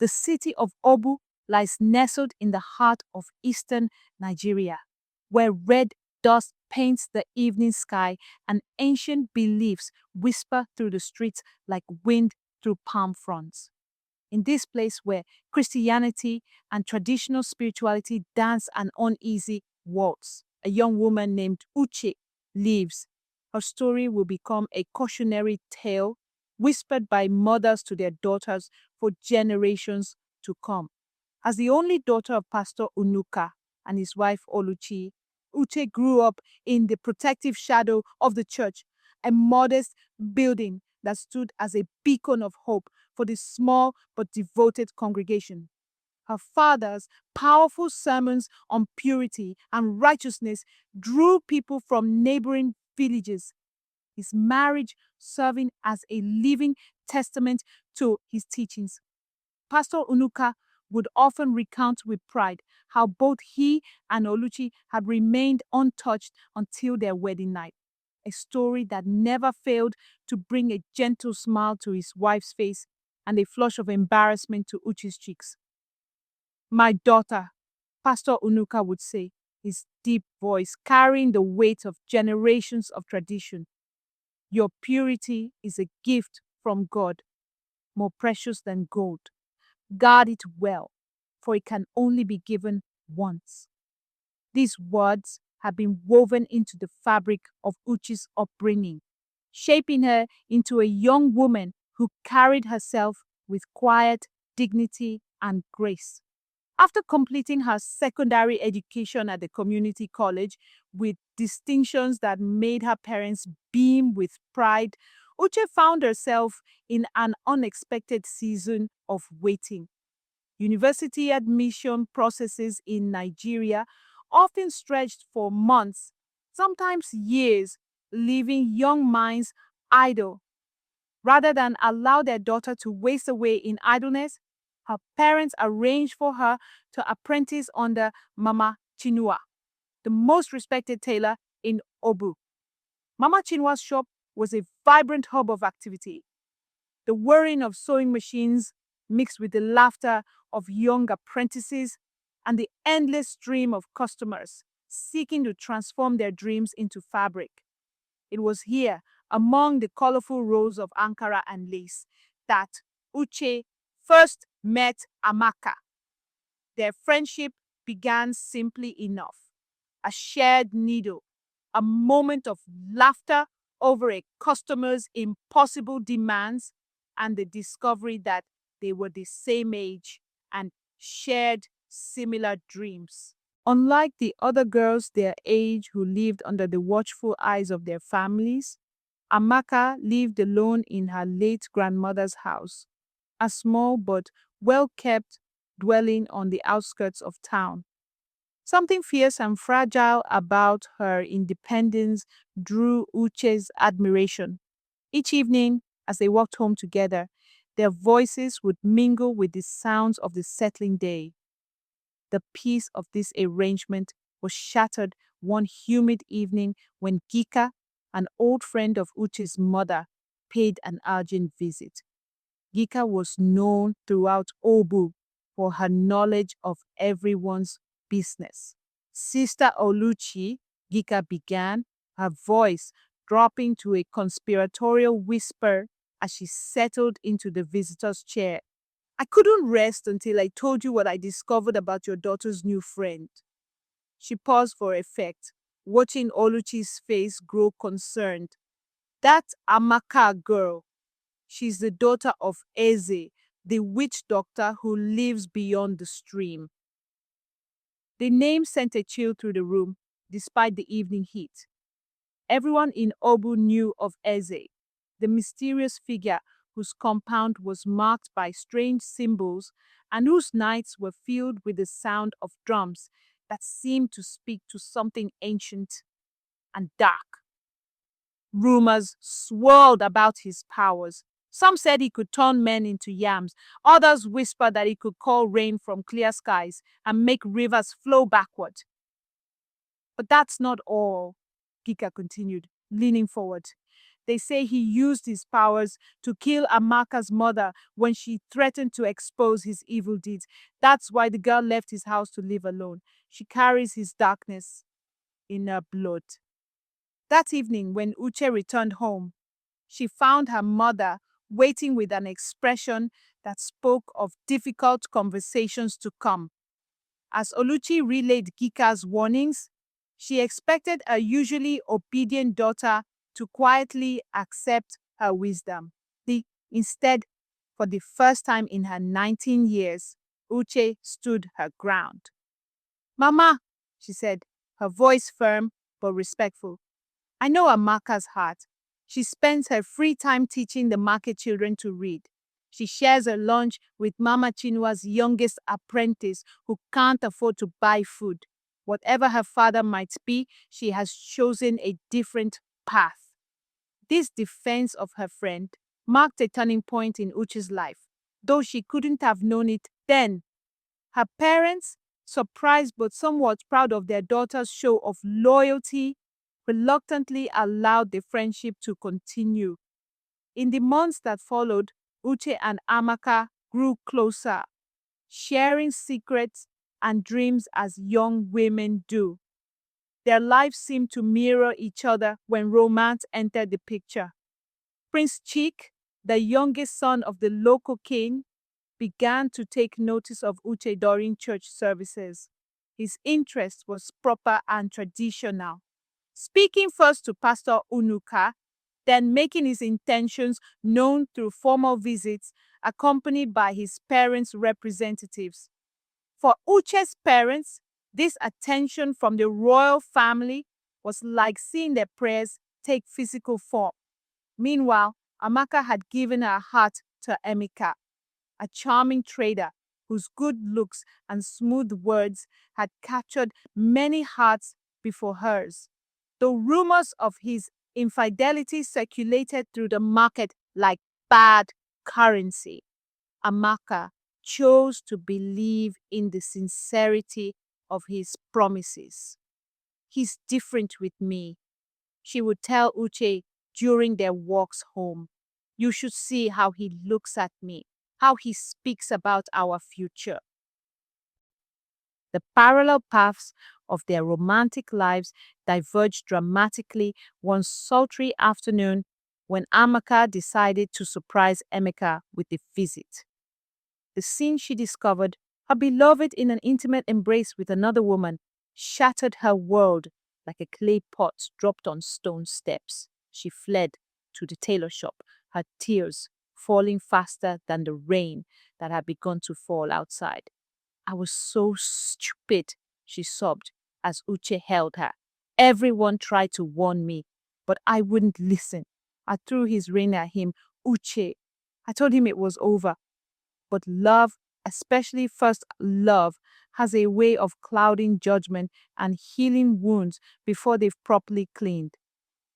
The city of Obu lies nestled in the heart of eastern Nigeria, where red dust paints the evening sky and ancient beliefs whisper through the streets like wind through palm fronds. In this place where Christianity and traditional spirituality dance an uneasy waltz, a young woman named Uche lives. Her story will become a cautionary tale whispered by mothers to their daughters for generations to come. As the only daughter of Pastor Unuka and his wife Oluchi, Uche grew up in the protective shadow of the church, a modest building that stood as a beacon of hope for the small but devoted congregation. Her father's powerful sermons on purity and righteousness drew people from neighboring villages, his marriage serving as a living testament to his teachings. Pastor Unuka would often recount with pride how both he and Oluchi had remained untouched until their wedding night, a story that never failed to bring a gentle smile to his wife's face and a flush of embarrassment to Uchi's cheeks. "My daughter," Pastor Unuka would say, his deep voice carrying the weight of generations of tradition, "your purity is a gift from God, more precious than gold. Guard it well, for it can only be given once." These words have been woven into the fabric of Uchi's upbringing, shaping her into a young woman who carried herself with quiet dignity and grace. After completing her secondary education at the community college with distinctions that made her parents beam with pride, Uche found herself in an unexpected season of waiting. University admission processes in Nigeria often stretched for months, sometimes years, leaving young minds idle. Rather than allow their daughter to waste away in idleness, her parents arranged for her to apprentice under Mama Chinua, the most respected tailor in Obu. Mama Chinua's shop was a vibrant hub of activity. The whirring of sewing machines mixed with the laughter of young apprentices and the endless stream of customers seeking to transform their dreams into fabric. It was here, among the colorful rows of Ankara and lace, that Uche first met Amaka. Their friendship began simply enough: a shared needle, a moment of laughter over a customer's impossible demands, and the discovery that they were the same age and shared similar dreams. Unlike the other girls their age who lived under the watchful eyes of their families, Amaka lived alone in her late grandmother's house, a small but well-kept dwelling on the outskirts of town. Something fierce and fragile about her independence drew Uche's admiration. Each evening, as they walked home together, their voices would mingle with the sounds of the settling day. The peace of this arrangement was shattered one humid evening when Gika, an old friend of Uche's mother, paid an urgent visit. Gika was known throughout Obu for her knowledge of everyone's business. "Sister Oluchi," Gika began, her voice dropping to a conspiratorial whisper as she settled into the visitor's chair, "I couldn't rest until I told you what I discovered about your daughter's new friend." She paused for effect, watching Oluchi's face grow concerned. "That Amaka girl. She's the daughter of Eze, the witch doctor who lives beyond the stream." The name sent a chill through the room, despite the evening heat. Everyone in Obu knew of Eze, the mysterious figure whose compound was marked by strange symbols and whose nights were filled with the sound of drums that seemed to speak to something ancient and dark. Rumors swirled about his powers. Some said he could turn men into yams. Others whispered that he could call rain from clear skies and make rivers flow backward. "But that's not all," Gika continued, leaning forward. They say he used his powers to kill Amaka's mother when she threatened to expose his evil deeds. That's why the girl left his house to live alone. She carries his darkness in her blood. That evening, when Uche returned home, she found her mother waiting with an expression that spoke of difficult conversations to come. As Oluchi relayed Gika's warnings, she expected her usually obedient daughter to quietly accept her wisdom. Instead, for the first time in her 19 years, Uche stood her ground. "Mama," she said, her voice firm but respectful, "I know Amaka's heart. She spends her free time teaching the market children to read. She shares her lunch with Mama Chinua's youngest apprentice who can't afford to buy food. Whatever her father might be, she has chosen a different path." This defense of her friend marked a turning point in Uche's life, though she couldn't have known it then. Her parents, surprised but somewhat proud of their daughter's show of loyalty, reluctantly allowed the friendship to continue. In the months that followed, Uche and Amaka grew closer, sharing secrets and dreams as young women do. Their lives seemed to mirror each other when romance entered the picture. Prince Chik, the youngest son of the local king, began to take notice of Uche during church services. His interest was proper and traditional, speaking first to Pastor Unuka, then making his intentions known through formal visits accompanied by his parents' representatives. For Uche's parents, this attention from the royal family was like seeing their prayers take physical form. Meanwhile, Amaka had given her heart to Emeka, a charming trader whose good looks and smooth words had captured many hearts before hers. Though rumors of his infidelity circulated through the market like bad currency, Amaka chose to believe in the sincerity of his promises. "He's different with me," she would tell Uche during their walks home. "You should see how he looks at me, how he speaks about our future." The parallel paths of their romantic lives diverged dramatically one sultry afternoon when Amaka decided to surprise Emeka with a visit. The scene she discovered, her beloved in an intimate embrace with another woman, shattered her world like a clay pot dropped on stone steps. She fled to the tailor shop, her tears falling faster than the rain that had begun to fall outside. "I was so stupid," she sobbed as Uche held her. "Everyone tried to warn me, but I wouldn't listen. I threw his ring at him. Uche, I told him it was over." But love, especially first love, has a way of clouding judgment and healing wounds before they've properly cleaned.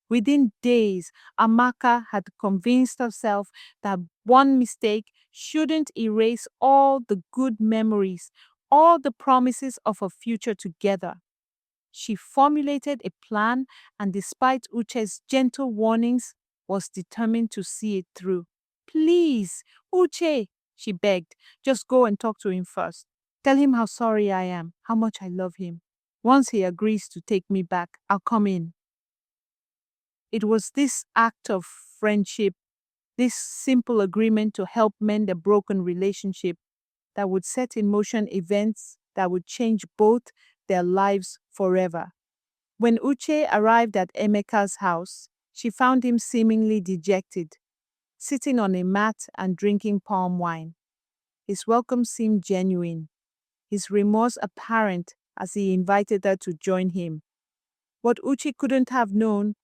Within days, Amaka had convinced herself that one mistake shouldn't erase all the good memories, all the promises of a future together. She formulated a plan and, despite Uche's gentle warnings, was determined to see it through. "Please, Uche," she begged, "just go and talk to him first. Tell him how sorry I am, how much I love him. Once he agrees to take me back, I'll come in." It was this act of friendship, this simple agreement to help mend a broken relationship, that would set in motion events that would change both their lives forever. When Uche arrived at Emeka's house, she found him seemingly dejected, sitting on a mat and drinking palm wine. His welcome seemed genuine, his remorse apparent as he invited her to join him. What Uche couldn't have known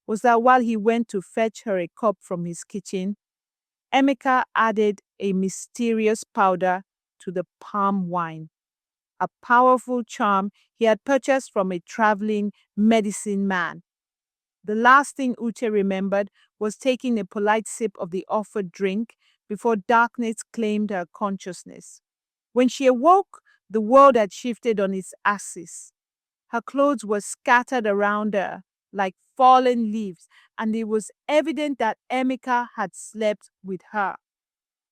was that while he went to fetch her a cup from his kitchen, Emeka added a mysterious powder to the palm wine, a powerful charm he had purchased from a traveling medicine man. The last thing Uche remembered was taking a polite sip of the offered drink before darkness claimed her consciousness. When she awoke, the world had shifted on its axis. Her clothes were scattered around her like fallen leaves, and it was evident that Emeka had slept with her.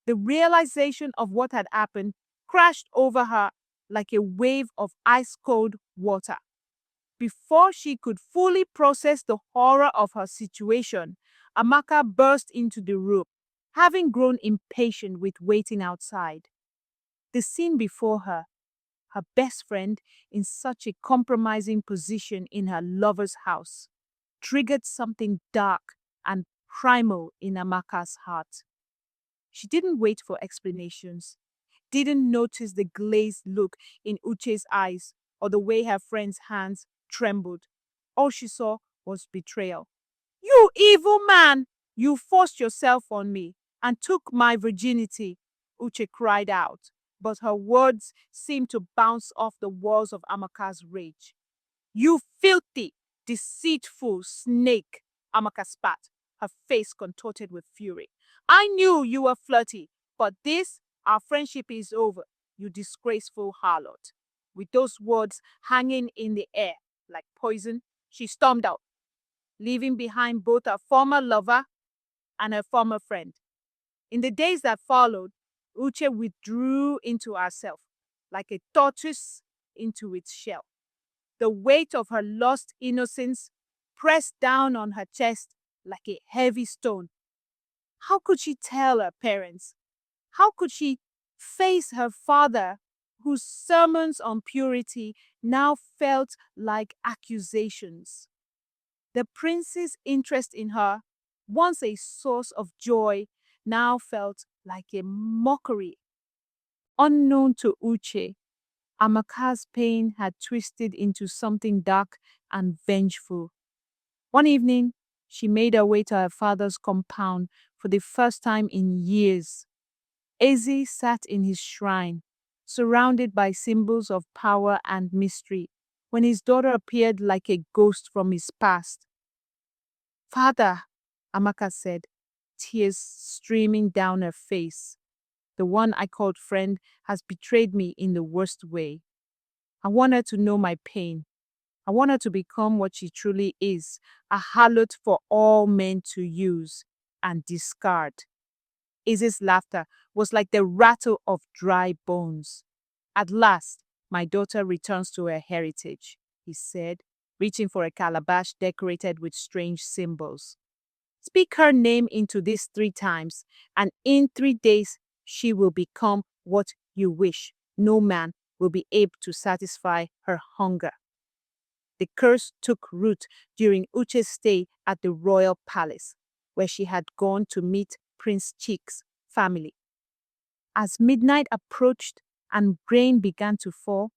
The realization of what had happened crashed over her like a wave of ice-cold water. Before she could fully process the horror of her situation, Amaka burst into the room, having grown impatient with waiting outside. The scene before her, her best friend in such a compromising position in her lover's house, triggered something dark and primal in Amaka's heart. She didn't wait for explanations, didn't notice the glazed look in Uche's eyes or the way her friend's hands trembled. All she saw was betrayal. "You evil man! You forced yourself on me and took my virginity," Uche cried out, but her words seemed to bounce off the walls of Amaka's rage. "You filthy, deceitful snake," Amaka spat, her face contorted with fury. "I knew you were flirty, but our friendship is over, you disgraceful harlot." With those words hanging in the air like poison, she stormed out, leaving behind both her former lover and her former friend. In the days that followed, Uche withdrew into herself, like a tortoise into its shell. The weight of her lost innocence pressed down on her chest like a heavy stone. How could she tell her parents? How could she face her father, whose sermons on purity now felt like accusations? The prince's interest in her, once a source of joy, now felt like a mockery. Unknown to Uche, Amaka's pain had twisted into something dark and vengeful. One evening, she made her way to her father's compound for the first time in years. Eze sat in his shrine, surrounded by symbols of power and mystery, when his daughter appeared like a ghost from his past. "Father," Amaka said, tears streaming down her face, "the one I called friend has betrayed me in the worst way. I want her to know my pain. I want her to become what she truly is, a harlot for all men to use and discard." Eze's laughter was like the rattle of dry bones. "At last, my daughter returns to her heritage," he said, reaching for a calabash decorated with strange symbols. "Speak her name into this 3 times, and in 3 days she will become what you wish. No man will be able to satisfy her hunger." The curse took root during Uche's stay at the royal palace, where she had gone to meet Prince Chik's family. As midnight approached and rain began to fall,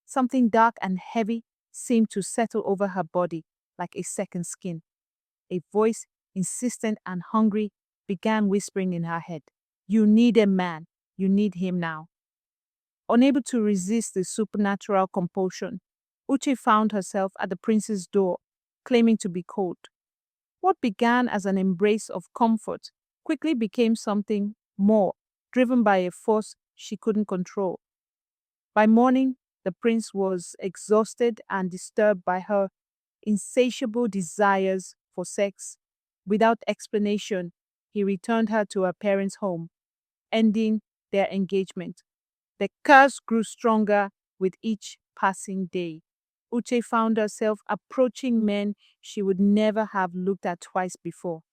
something dark and heavy seemed to settle over her body like a second skin. A voice, insistent and hungry, began whispering in her head, "You need a man. You need him now." Unable to resist the supernatural compulsion, Uche found herself at the prince's door, claiming to be cold. What began as an embrace of comfort quickly became something more, driven by a force she couldn't control. By morning, the prince was exhausted and disturbed by her insatiable desires for sex. Without explanation, he returned her to her parents' home, ending their engagement. The curse grew stronger with each passing day. Uche found herself approaching men she would never have looked at twice before,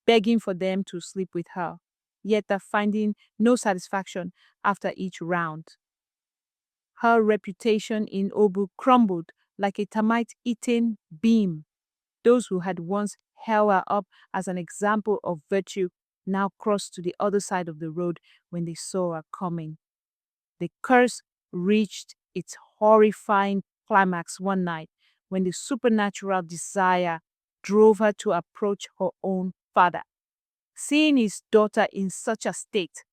begging for them to sleep with her, yet finding no satisfaction after each round. Her reputation in Obu crumbled like a termite-eaten beam. Those who had once held her up as an example of virtue now crossed to the other side of the road when they saw her coming. The curse reached its horrifying climax one night when the supernatural desire drove her to approach her own father. Seeing his daughter in such a state,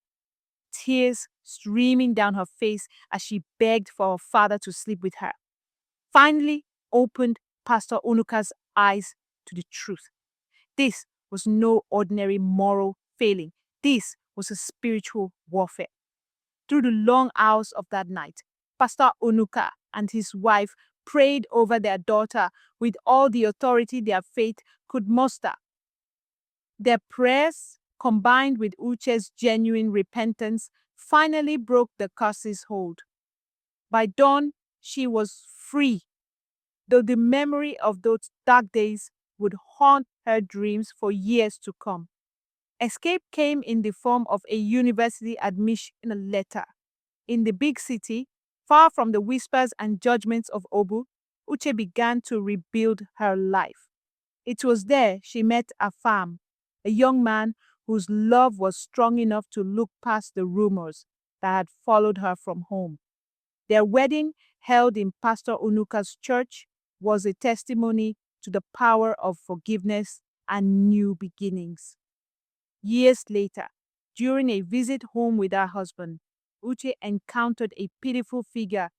tears streaming down her face as she begged for her father to sleep with her, finally opened Pastor Onuka's eyes to the truth. This was no ordinary moral failing. This was a spiritual warfare. Through the long hours of that night, Pastor Onuka and his wife prayed over their daughter with all the authority their faith could muster. Their prayers, combined with Uche's genuine repentance, finally broke the curse's hold. By dawn, she was free, though the memory of those dark days would haunt her dreams for years to come. Escape came in the form of a university admission letter. In the big city, far from the whispers and judgments of Obu, Uche began to rebuild her life. It was there she met Afam, a young man whose love was strong enough to look past the rumors that had followed her from home. Their wedding, held in Pastor Onuka's church, was a testimony to the power of forgiveness and new beginnings. Years later, during a visit home with her husband, Uche encountered a pitiful figure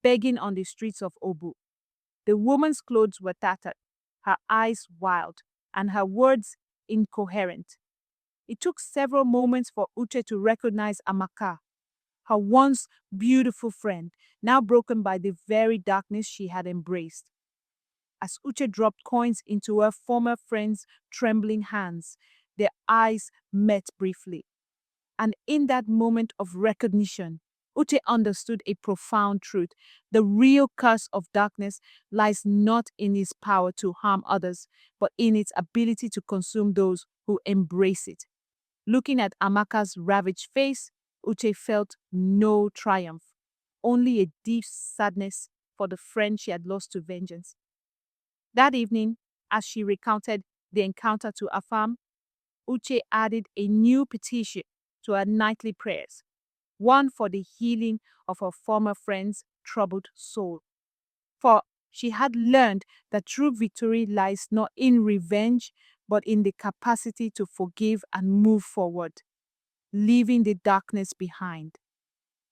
begging on the streets of Obu. The woman's clothes were tattered, her eyes wild, and her words incoherent. It took several moments for Uche to recognize Amaka, her once beautiful friend, now broken by the very darkness she had embraced. As Uche dropped coins into her former friend's trembling hands, their eyes met briefly. And in that moment of recognition, Uche understood a profound truth. The real curse of darkness lies not in its power to harm others, but in its ability to consume those who embrace it. Looking at Amaka's ravaged face, Uche felt no triumph, only a deep sadness for the friend she had lost to vengeance. That evening, as she recounted the encounter to Afam, Uche added a new petition to her nightly prayers, one for the healing of her former friend's troubled soul. For she had learned that true victory lies not in revenge, but in the capacity to forgive and move forward, leaving the darkness behind.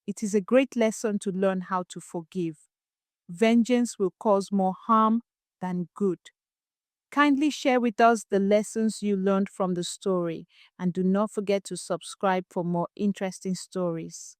It is a great lesson to learn how to forgive. Vengeance will cause more harm than good. Kindly share with us the lessons you learned from the story, and do not forget to subscribe for more interesting stories.